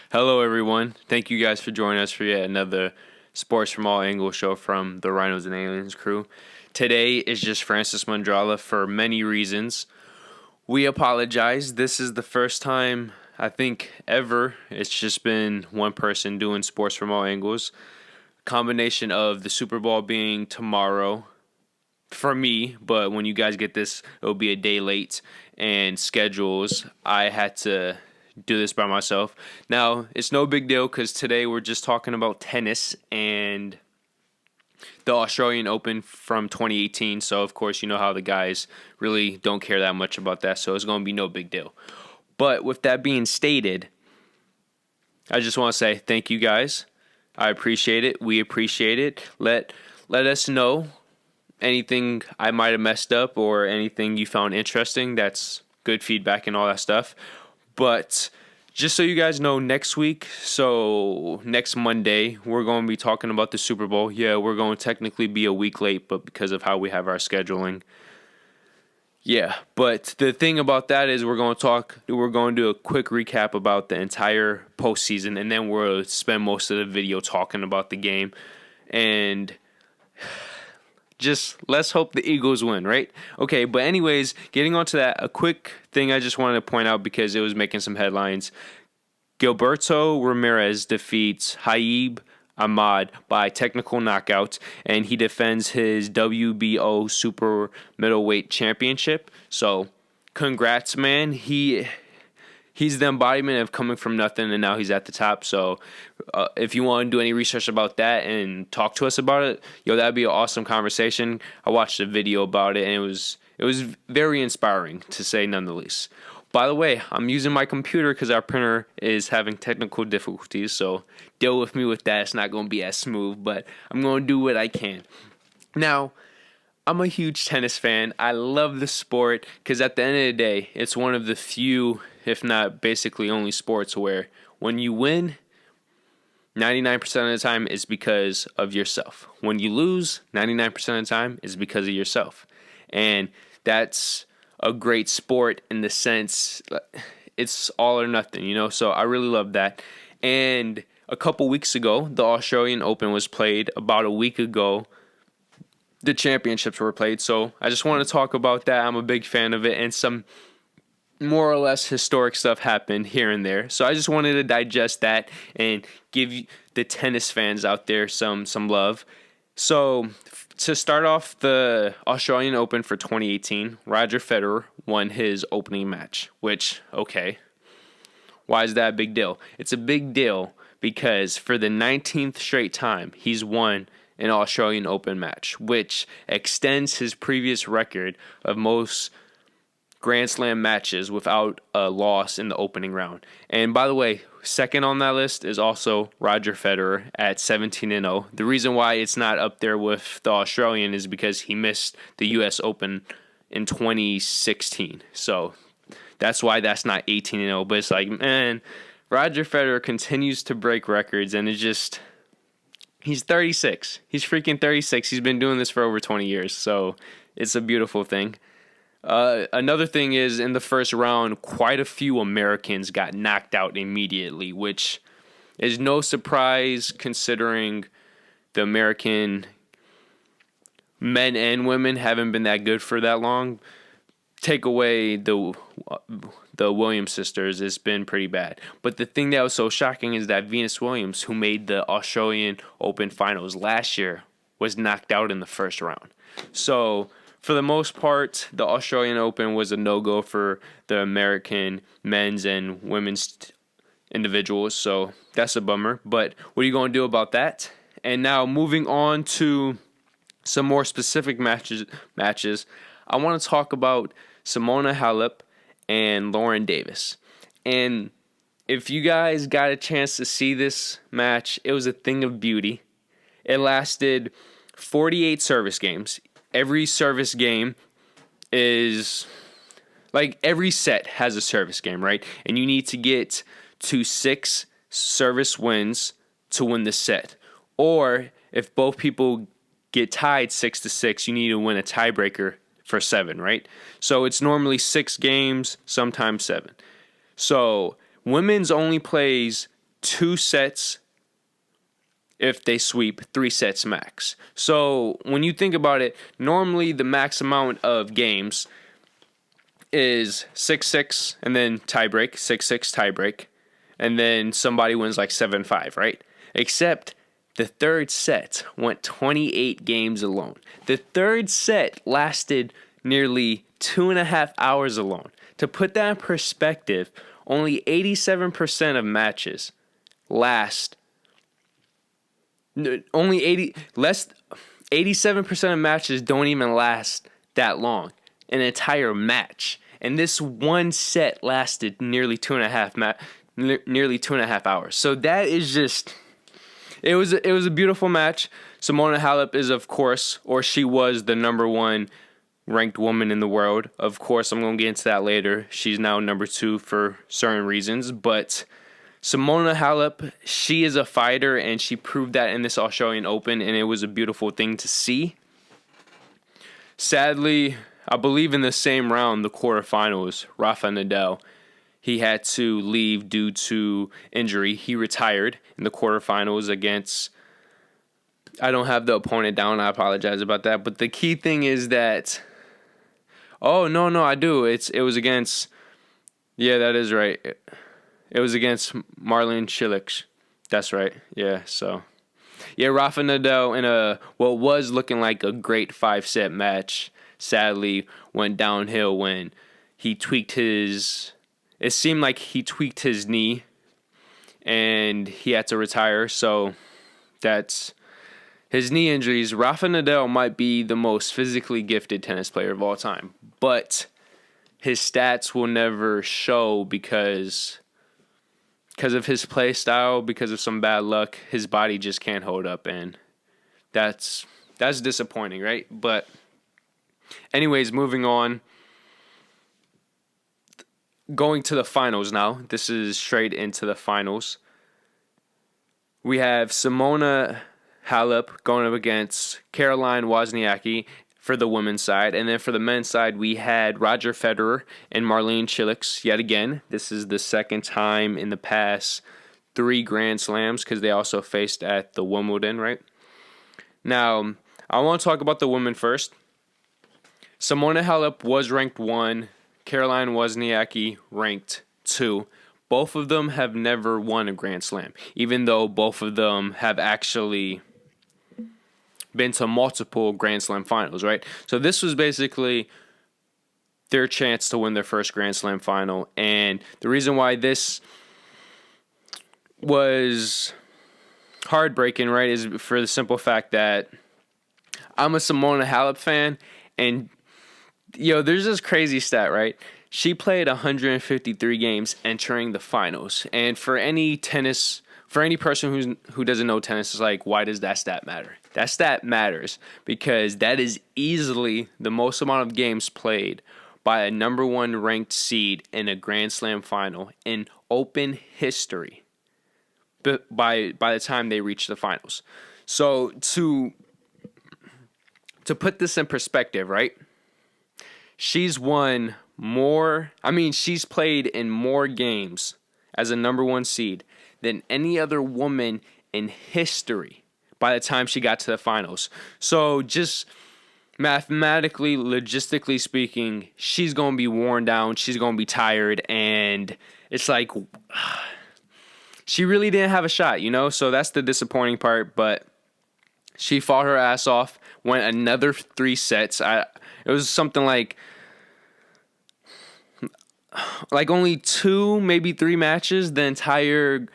Hello, everyone. Thank you guys for joining us for yet another Sports from All Angles show from the Rhinos and Aliens crew. Today is just Francis Mandrala for many reasons. We apologize. This is the first time, I think, ever. It's just been one person doing Sports from All Angles. Combination of the Super Bowl being tomorrow for me, but when you guys get this, it'll be a day late, and schedules. I had to do this by myself. Now, it's no big deal because today we're just talking about tennis and the Australian Open from 2018. So, of course, you know how the guys really don't care that much about that. So, it's going to be no big deal. But with that being stated, I just want to say thank you guys. I appreciate it. We appreciate it. Let us know anything I might have messed up or anything you found interesting. That's good feedback and all that stuff. But just so you guys know, next Monday, we're going to be talking about the Super Bowl. Yeah, we're going to technically be a week late, but because of how we have our scheduling. Yeah, but the thing about that is we're going to do a quick recap about the entire postseason, and then we'll spend most of the video talking about the game. And just let's hope the Eagles win, right? Okay, but anyways, getting on to that, a quick thing I just wanted to point out because it was making some headlines. Gilberto Ramirez defeats Haib Ahmad by technical knockout, and he defends his WBO super middleweight championship. So, congrats, man. He's the embodiment of coming from nothing, and now he's at the top. So if you want to do any research about that and talk to us about it, that'd be an awesome conversation. I watched a video about it, and it was very inspiring, to say none the least. By the way, I'm using my computer because our printer is having technical difficulties, so deal with me with that. It's not going to be as smooth, but I'm going to do what I can. Now, I'm a huge tennis fan. I love the sport because at the end of the day, it's one of the few, if not basically only sports where when you win, 99% of the time it's because of yourself. When you lose, 99% of the time it's because of yourself. And that's a great sport in the sense it's all or nothing, So I really love that. And a couple weeks ago, the Australian Open was played. About a week ago, the championships were played, so I just want to talk about that. I'm a big fan of it, and some more or less historic stuff happened here and there. So I just wanted to digest that and give the tennis fans out there some love. So to start off the Australian Open for 2018, Roger Federer won his opening match, which, okay, why is that a big deal? It's a big deal because for the 19th straight time, he's won an Australian Open match, which extends his previous record of most Grand Slam matches without a loss in the opening round. And by the way, second on that list is also Roger Federer at 17-0. The reason why it's not up there with the Australian is because he missed the U.S. Open in 2016. So that's why that's not 18-0. But it's like, man, Roger Federer continues to break records, and it's just, he's 36. He's freaking 36. He's been doing this for over 20 years, so it's a beautiful thing. Another thing is, in the first round, quite a few Americans got knocked out immediately, which is no surprise considering the American men and women haven't been that good for that long. Take away the Williams sisters, it's been pretty bad. But the thing that was so shocking is that Venus Williams, who made the Australian Open finals last year, was knocked out in the first round. So for the most part, the Australian Open was a no-go for the American men's and women's individuals, so that's a bummer. But what are you going to do about that? And now moving on to some more specific matches, I want to talk about Simona Halep and Lauren Davis. And if you guys got a chance to see this match, it was a thing of beauty. It lasted 48 service games. Every service game is, like, every set has a service game, right? And you need to get to 6 service wins to win the set. Or if both people get tied 6-6, you need to win a tiebreaker for 7, right? So it's normally 6 games, sometimes 7. So women's only plays 2 sets if they sweep, 3 sets max. So when you think about it, normally the max amount of games is 6-6 and then tiebreak, 6-6 tiebreak, and then somebody wins like 7-5, right? Except the third set went 28 games alone. The third set lasted nearly 2.5 hours alone. To put that in perspective, only 87% of matches last. Only 87% of matches don't even last that long. An entire match, and this one set lasted nearly 2.5 hours. So that is just. It was a beautiful match. Simona Halep is, of course, or she was the number 1 ranked woman in the world. Of course, I'm going to get into that later. She's now number 2 for certain reasons. But Simona Halep, she is a fighter, and she proved that in this Australian Open, and it was a beautiful thing to see. Sadly, I believe in the same round, the quarterfinals, Rafa Nadal, he had to leave due to injury. He retired in the quarterfinals against, I don't have the opponent down. I apologize about that. But the key thing is that, no, I do. It was against, yeah, that is right. It was against Marlene Cilic. That's right. Yeah, so. Yeah, Rafa Nadal in what was looking like a great 5-set match sadly went downhill when he tweaked his knee and he had to retire. So that's his knee injuries. Rafa Nadal might be the most physically gifted tennis player of all time, but his stats will never show because of his play style, because of some bad luck. His body just can't hold up, and that's disappointing, right? But anyways, moving on. Going to the finals now. This is straight into the finals. We have Simona Halep going up against Caroline Wozniacki for the women's side. And then for the men's side, we had Roger Federer and Marlene Cilic yet again. This is the second time in the past 3 Grand Slams because they also faced at the Wimbledon, right? Now, I want to talk about the women first. Simona Halep was ranked 1. Caroline Wozniacki ranked 2. Both of them have never won a Grand Slam, even though both of them have actually been to multiple Grand Slam finals, right? So this was basically their chance to win their first Grand Slam final. And the reason why this was heartbreaking, right, is for the simple fact that I'm a Simona Halep fan, and there's this crazy stat, right? She played 153 games entering the finals. And for any person who doesn't know tennis, is like, why does that stat matter? That stat matters because that is easily the most amount of games played by a number 1 ranked seed in a Grand Slam final in Open history by the time they reach the finals. So to put this in perspective, right? She's won more. She's played in more games as a number 1 seed than any other woman in history by the time she got to the finals. So just mathematically, logistically speaking, she's going to be worn down. She's going to be tired. And it's like, she really didn't have a shot, So that's the disappointing part. But she fought her ass off, went another 3 sets. It was something like only 2, maybe 3 matches the entire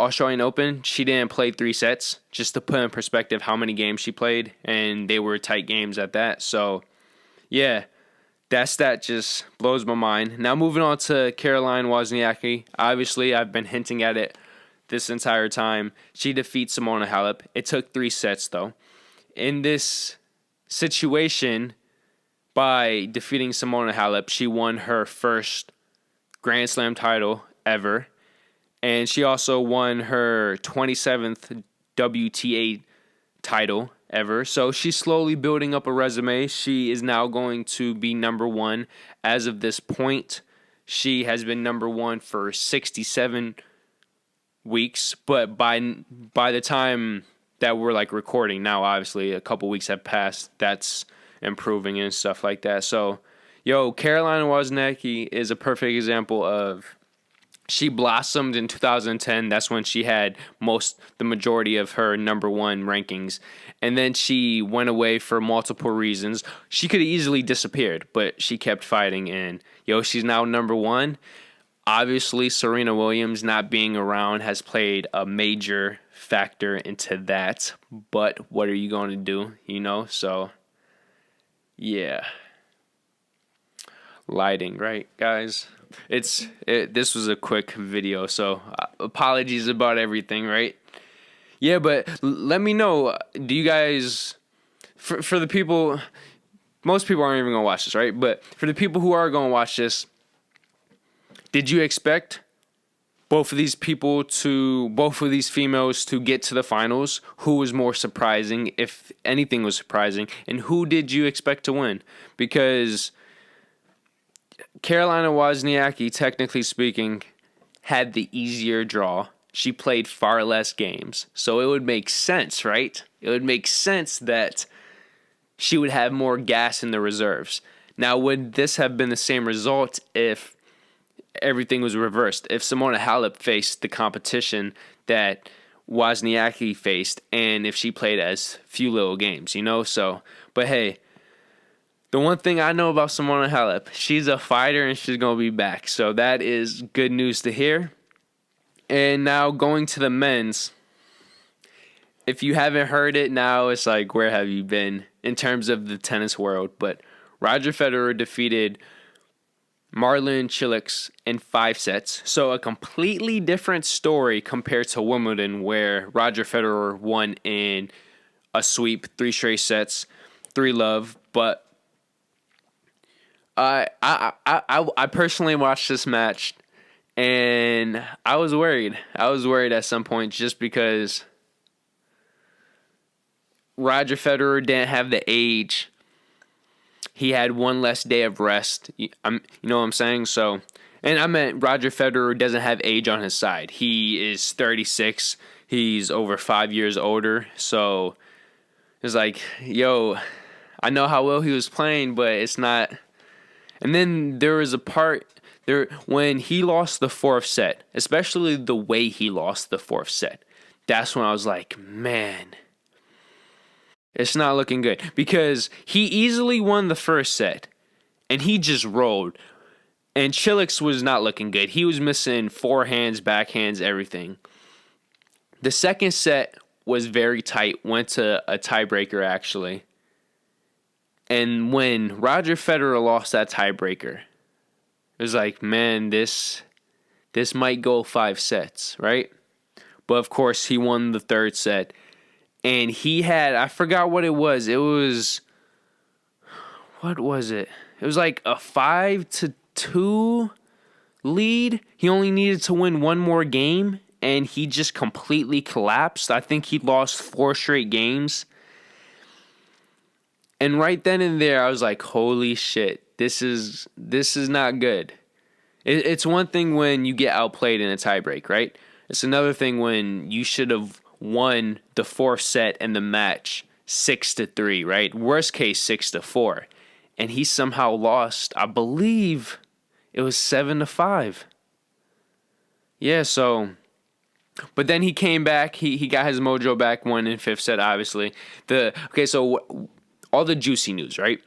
Australian Open. She didn't play 3 sets, just to put in perspective how many games she played, and they were tight games at that. So, yeah, that stat just blows my mind. Now moving on to Caroline Wozniacki. Obviously, I've been hinting at it this entire time. She defeats Simona Halep. It took 3 sets, though. In this situation, by defeating Simona Halep, she won her first Grand Slam title ever. And she also won her 27th WTA title ever. So she's slowly building up a resume. She is now going to be number 1 as of this point. She has been number 1 for 67 weeks, but by the time that we're like recording now, obviously a couple weeks have passed. That's improving and stuff like that. So, Carolina Wozniacki is a perfect example of, she blossomed in 2010. That's when she had the majority of her number one rankings. And then she went away for multiple reasons. She could have easily disappeared, but she kept fighting. And, she's now number one. Obviously, Serena Williams not being around has played a major factor into that. But what are you going to do, So, yeah. Lighting, right, guys? This was a quick video, so apologies about everything, right? Yeah, but let me know, do you guys, for the people, most people aren't even going to watch this, right? But for the people who are going to watch this, did you expect both of these females to get to the finals? Who was more surprising, if anything was surprising, and who did you expect to win? Because Carolina Wozniacki, technically speaking, had the easier draw. She played far less games. So it would make sense, right? It would make sense that she would have more gas in the reserves. Now, would this have been the same result if everything was reversed? If Simona Halep faced the competition that Wozniacki faced, and if she played as few little games, So, but hey, the one thing I know about Simona Halep, she's a fighter and she's going to be back. So that is good news to hear. And now going to the men's. If you haven't heard it now, it's like, where have you been in terms of the tennis world? But Roger Federer defeated Marlon Cilic in 5 sets. So a completely different story compared to Wimbledon, where Roger Federer won in a sweep, 3 straight sets, 3-love. But I personally watched this match, and I was worried. I was worried at some point, just because Roger Federer didn't have the age. He had one less day of rest. You know what I'm saying? So, and I meant Roger Federer doesn't have age on his side. He is 36. He's over 5 years older. So it's like, I know how well he was playing, but it's not. And then there was a part there when he lost the 4th set, especially the way he lost the 4th set. That's when I was like, man, it's not looking good. Because he easily won the 1st set, and he just rolled. And Cilic was not looking good. He was missing forehands, backhands, everything. The 2nd set was very tight, went to a tiebreaker, actually. And when Roger Federer lost that tiebreaker, it was like, man, this might go 5 sets, right? But of course, he won the 3rd set. And he had, I forgot what it was. What was it? It was like a 5-2 lead. He only needed to win one more game, and he just completely collapsed. I think he lost 4 straight games. And right then and there, I was like, holy shit, this is not good. It's one thing when you get outplayed in a tiebreak, right? It's another thing when you should have won the 4th set and the match 6-3, right? Worst case, 6-4. And he somehow lost, I believe it was 7-5. Yeah, so, but then he came back. He got his mojo back, won in 5th set, obviously. So all the juicy news, right?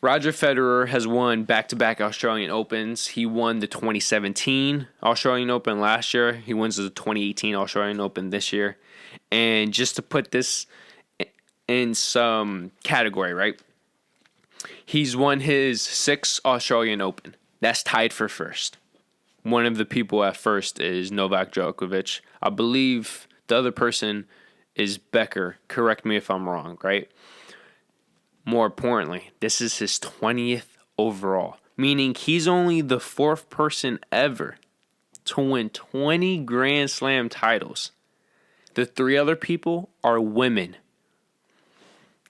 Roger Federer has won back-to-back Australian Opens. He won the 2017 Australian Open last year. He wins the 2018 Australian Open this year. And just to put this in some category, right? He's won his 6th Australian Open. That's tied for first. One of the people at first is Novak Djokovic. I believe the other person is Becker. Correct me if I'm wrong, right? More importantly, this is his 20th overall, meaning he's only the 4th person ever to win 20 Grand Slam titles. The 3 other people are women.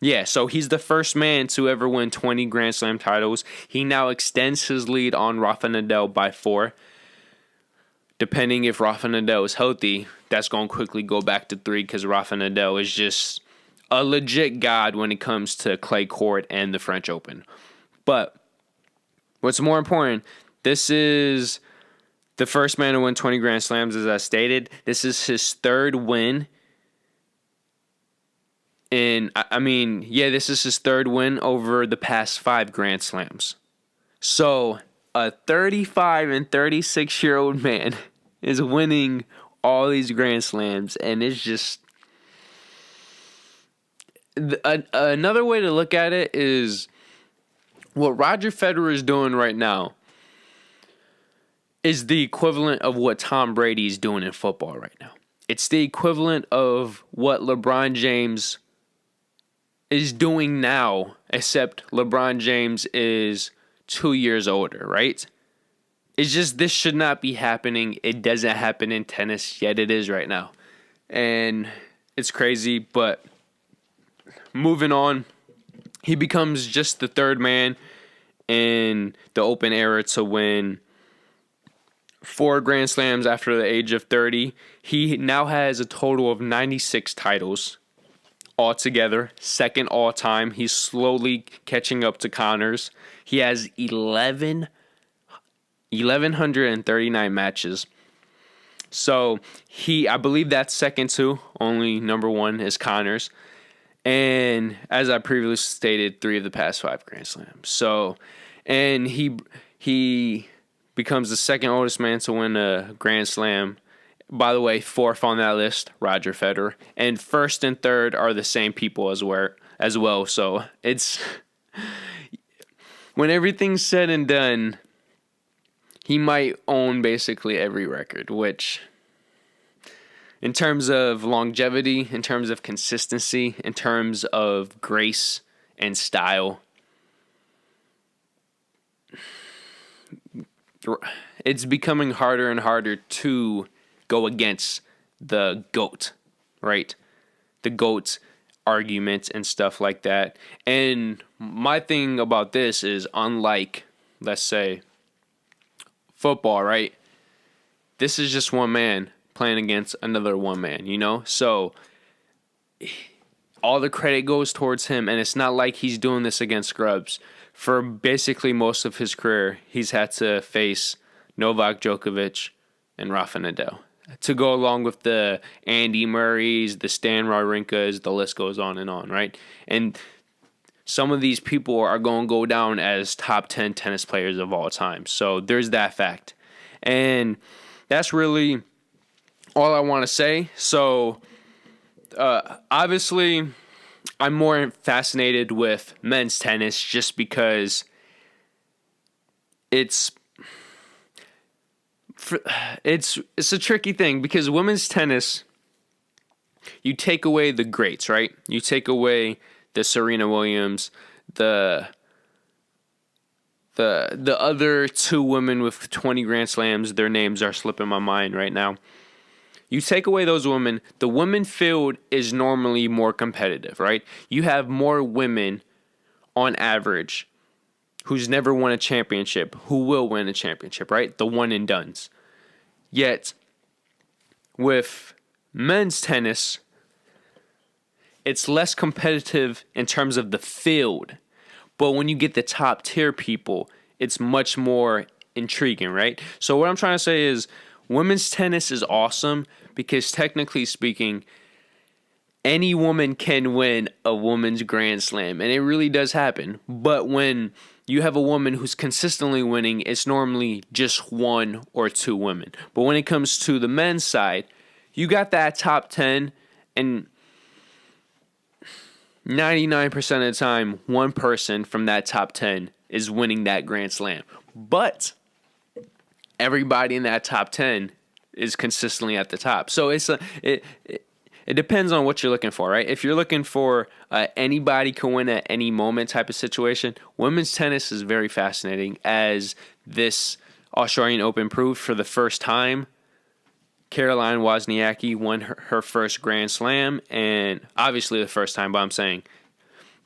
Yeah, so he's the first man to ever win 20 Grand Slam titles. He now extends his lead on Rafa Nadal by 4. depending if Rafa Nadal is healthy, that's going to quickly go back to 3 because Rafa Nadal is just a legit god when it comes to clay court and the French Open. But what's more important, this is the first man to win 20 Grand Slams, as I stated. This is his 3rd win. And this is his 3rd win over the past 5 Grand Slams. So a 35 and 36-year-old man is winning all these Grand Slams, and it's just another way to look at it is what Roger Federer is doing right now is the equivalent of what Tom Brady is doing in football right now. It's the equivalent of what LeBron James is doing now, except LeBron James is 2 years older, right? It's just this should not be happening. It doesn't happen in tennis, yet it is right now. And it's crazy, but moving on, he becomes just the 3rd man in the Open era to win 4 Grand Slams after the age of 30. He now has a total of 96 titles altogether, 2nd all time. He's slowly catching up to Connors. He has 1,139 matches. So I believe that's 2nd too. Only number 1 is Connors. And as I previously stated, 3 of the past 5 Grand Slams. So, and he becomes the 2nd oldest man to win a Grand Slam. By the way, 4th on that list, Roger Federer. And 1st and 3rd are the same people as well. So it's, when everything's said and done, he might own basically every record, which in terms of longevity, in terms of consistency, in terms of grace and style, it's becoming harder and harder to go against the GOAT, right? The GOAT arguments and stuff like that. And my thing about this is, unlike, let's say, football, right? This is just one man playing against another one man, you know? So all the credit goes towards him, and it's not like he's doing this against scrubs. For basically most of his career, he's had to face Novak Djokovic and Rafa Nadal, to go along with the Andy Murrays, the Stan Wawrinkas, the list goes on, right? And some of these people are going to go down as top 10 tennis players of all time. So there's that fact. And that's really all I want to say. So obviously, I'm more fascinated with men's tennis just because it's a tricky thing, because women's tennis, you take away the greats, right? You take away the Serena Williams, the other 2 women with 20 Grand Slams, their names are slipping my mind right now. You take away those women, the women field is normally more competitive, right? You have more women on average who's never won a championship, who will win a championship, right? The one and dones. Yet, with men's tennis, it's less competitive in terms of the field. But when you get the top tier people, it's much more intriguing, right? So what I'm trying to say is, women's tennis is awesome because technically speaking, any woman can win a women's Grand Slam, and it really does happen. But when you have a woman who's consistently winning, it's normally just 1 or 2 women. But when it comes to the men's side, you got that top 10, and 99% of the time, one person from that top 10 is winning that Grand Slam. But everybody in that top 10 is consistently at the top. So it depends on what you're looking for, right? If you're looking for anybody can win at any moment type of situation, women's tennis is very fascinating, as this Australian Open proved for the first time. Caroline Wozniacki won her first Grand Slam, and obviously the first time, but I'm saying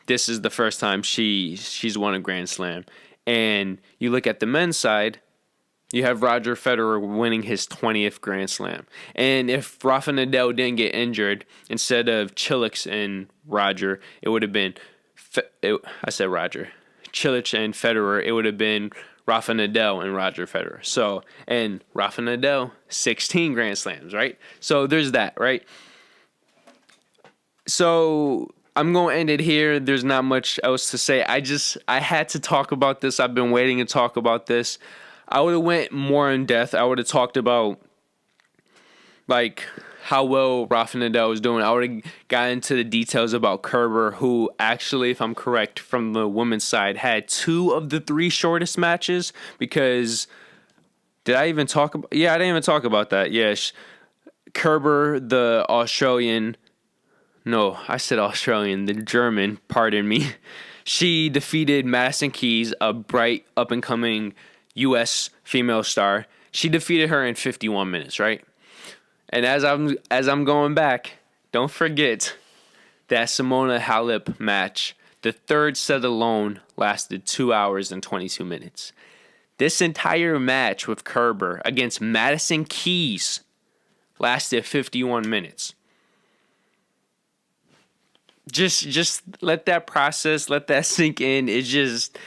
this is the first time she's won a Grand Slam. And you look at the men's side, You have Roger Federer winning his 20th Grand Slam. And if Rafa Nadal didn't get injured, instead of Cilic and Roger, it would have been, I said Roger, Cilic and Federer, it would have been Rafa Nadal and Roger Federer. So, and Rafa Nadal, 16 Grand Slams, right? So there's that, right? So I'm going to end it here. There's not much else to say. I had to talk about this. I've been waiting to talk about this. I would have went more in depth. I would have talked about like how well Rafa Nadal was doing. I would have got into the details about Kerber, who actually, if I'm correct, from the women's side, had 2 of the 3 shortest matches. Because did I even talk about? Yeah, I didn't even talk about that. Yeah, Kerber, the Australian. No, I said Australian. The German. Pardon me. She defeated Madison Keys, a bright up and coming U.S. female star. She defeated her in 51 minutes, right? And as I'm going back, don't forget that Simona Halep match. The third set alone lasted 2 hours and 22 minutes. This entire match with Kerber against Madison Keys lasted 51 minutes. Just let that process, let that sink in. It's just...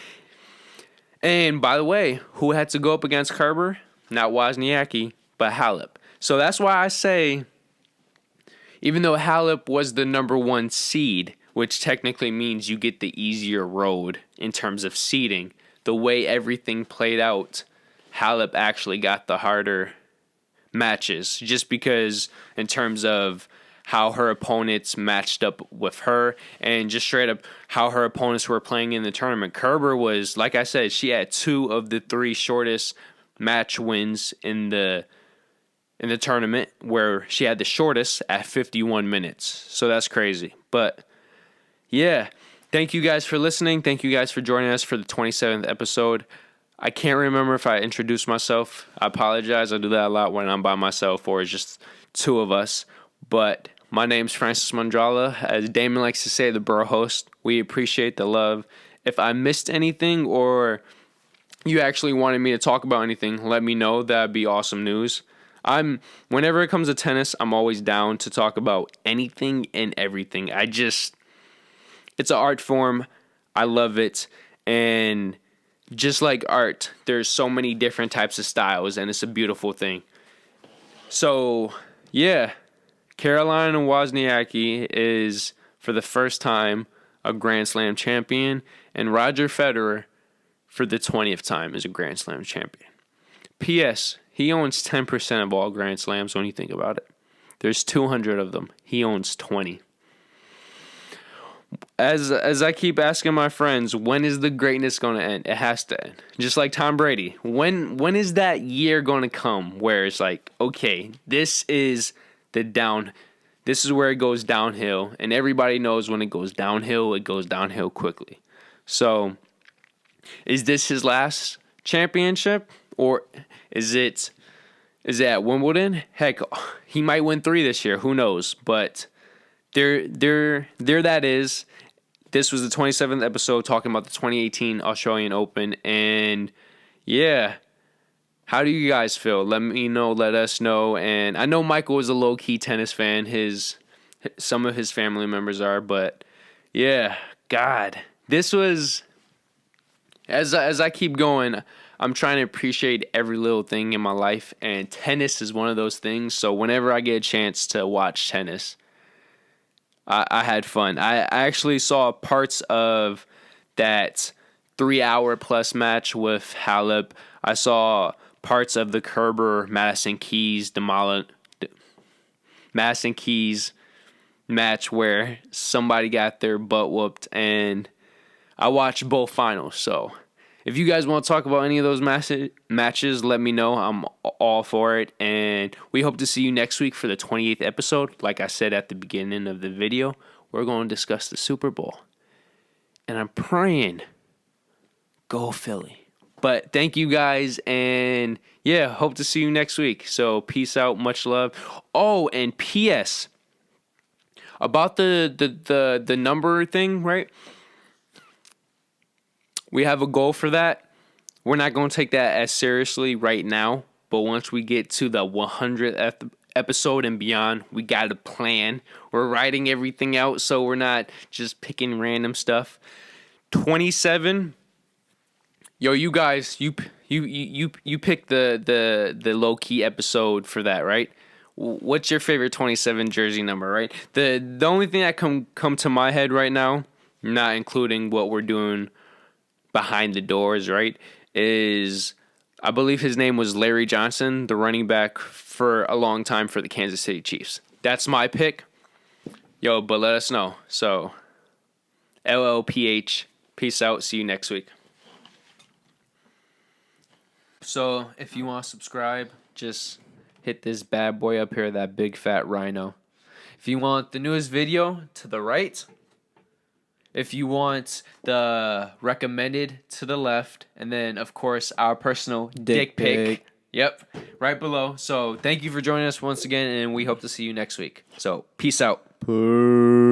And by the way, who had to go up against Kerber? Not Wozniacki, but Halep. So that's why I say, even though Halep was the number 1 seed, which technically means you get the easier road in terms of seeding, the way everything played out, Halep actually got the harder matches, just because in terms of how her opponents matched up with her, and just straight up how her opponents were playing in the tournament. Kerber was, like I said, she had 2 of the 3 shortest match wins in the tournament, where she had the shortest at 51 minutes. So that's crazy. But yeah, thank you guys for listening. Thank you guys for joining us for the 27th episode. I can't remember if I introduced myself. I apologize. I do that a lot when I'm by myself or it's just 2 of us. But my name's Francis Mandrala. As Damon likes to say, the bro host. We appreciate the love. If I missed anything or you actually wanted me to talk about anything, let me know. That'd be awesome news. Whenever it comes to tennis, I'm always down to talk about anything and everything. It's an art form. I love it. And just like art, there's so many different types of styles, and it's a beautiful thing. So, yeah. Carolina Wozniacki is, for the first time, a Grand Slam champion, and Roger Federer, for the 20th time, is a Grand Slam champion. P.S. He owns 10% of all Grand Slams when you think about it. There's 200 of them. He owns 20. As I keep asking my friends, when is the greatness going to end? It has to end. Just like Tom Brady. When is that year going to come where it's like, okay, this is where it goes downhill, and everybody knows when it goes downhill quickly. So, is this his last championship, or is it at Wimbledon? Heck, he might win 3 this year. Who knows? But there that is. This was the 27th episode talking about the 2018 Australian Open, and yeah. How do you guys feel? Let me know. Let us know. And I know Michael is a low-key tennis fan. Some of his family members are. But, yeah, God. This was, as I keep going, I'm trying to appreciate every little thing in my life. And tennis is one of those things. So whenever I get a chance to watch tennis, I had fun. I actually saw parts of that 3-hour-plus match with Halep. I saw parts of the Kerber Madison Keys match where somebody got their butt whooped, and I watched both finals. So if you guys want to talk about any of those matches, let me know. I'm all for it, and we hope to see you next week for the 28th episode. Like I said at the beginning of the video, we're going to discuss the Super Bowl, and I'm praying, go Philly. But thank you guys, and yeah, hope to see you next week. So peace out, much love. Oh, and P.S. about the number thing, right? We have a goal for that. we're not going to take that as seriously right now. But once we get to the 100th episode and beyond, we got a plan. We're writing everything out, so we're not just picking random stuff. 27. Yo, you guys, you pick the low key episode for that, right? What's your favorite 27 jersey number, right? The only thing that come to my head right now, not including what we're doing behind the doors, right, is I believe his name was Larry Johnson, the running back for a long time for the Kansas City Chiefs. That's my pick. Yo, but let us know. So, LLPH. Peace out. See you next week. So, if you want to subscribe, just hit this bad boy up here, that big fat rhino. If you want the newest video, to the right. If you want the recommended, to the left. And then, of course, our personal dick pic. Yep, right below. So, thank you for joining us once again, and we hope to see you next week. So, peace out. Peace.